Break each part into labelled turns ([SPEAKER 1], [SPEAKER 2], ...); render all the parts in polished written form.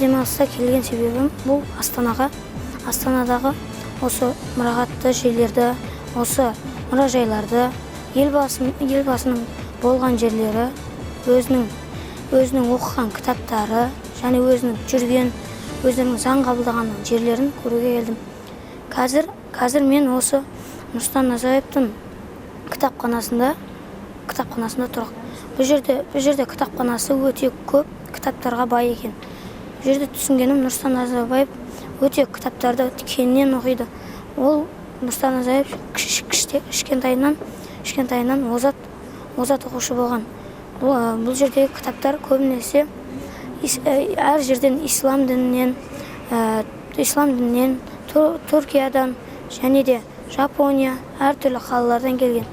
[SPEAKER 1] демалысқа келген себебім бұл Астанадағы осы мұрағатты жерлерді, осы мұражайларды, елбасының болған жерлері, өзінің оқыған кітаптары және өздерінің заң қабылдаған жерлерін көруге келдім. Қазір мен осы Нұрсұлтан Назарбаевтың кітапханасында тұрмын. Бұл жерде кітапханасы өте көп кітаптарға бай екен. Бұл жерде түсінгенім, Нұрсұлтан Назарбаев өте кітаптарды кеңінен оқиды. Ол Нұрсұлтан Назарбаев кішкентайынан озат оқушы болған. Бұл жердегі кітаптар көбінесе әр жерден ислам дінінен, Түркиядан және де Жапония әртүрлі қалалардан келген.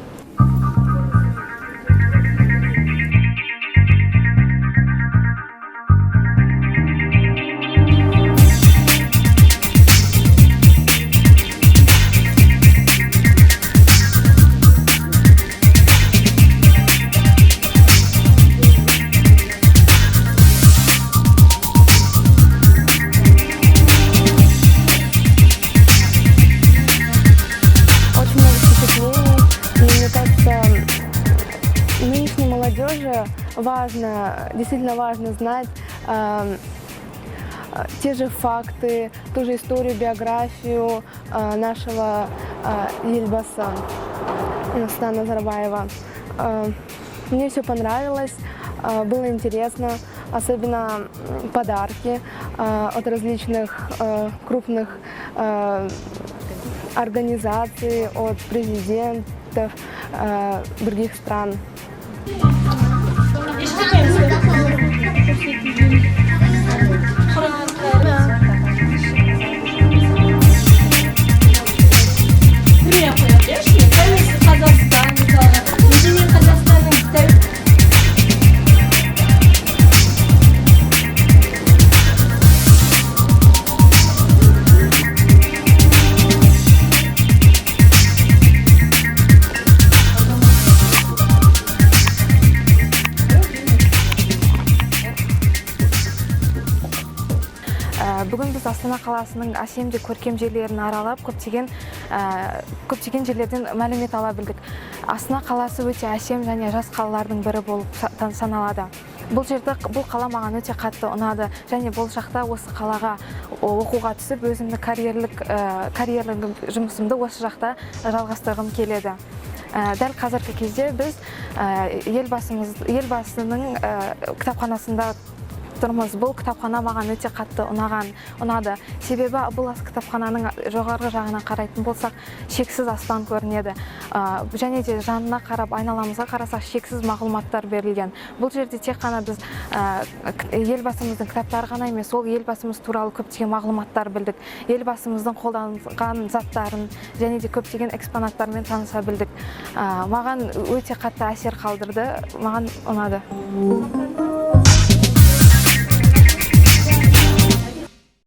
[SPEAKER 2] Действительно важно знать те же факты, ту же историю, биографию нашего Елбасы Нурсултана Назарбаева. Мне все понравилось, было интересно, особенно подарки от различных крупных организаций, от президентов других стран. Бүгін біз Астана қаласының әсемде көркем жерлерін аралап, көптеген жерлерден мәлімет ала білдік. Астана қаласы өте әсем және жас қалалардың бірі болып саналады. Бұл қала маған өте қатты ұнады және болашақта осы қалаға оқуға түсіп, өзімді карьерлік жұмысымды осы жақта жалғастырғым келеді. Дәл қазіргі кезде біз елбасының кітапханасында тұрмыз. Бұл кітапхана маған өте қатты ұнады. Себебі бұл кітапхананың жоғарғы жағына қарайтын болсақ, шексіз аспан көрінеді. Және де жанына қарап, айналамызға қарасақ, шексіз мағлұматтар берілген. Бұл жерде тек қана біз елбасымыздың кітаптары ғана емес, ол елбасымыз туралы көптеген мағлұматтар білдік. Елбасымыздың қолданған заттарын және де көптеген экспонаттармен таныса білдік. Маған өте қатты әсер қалдырды, маған ұнады.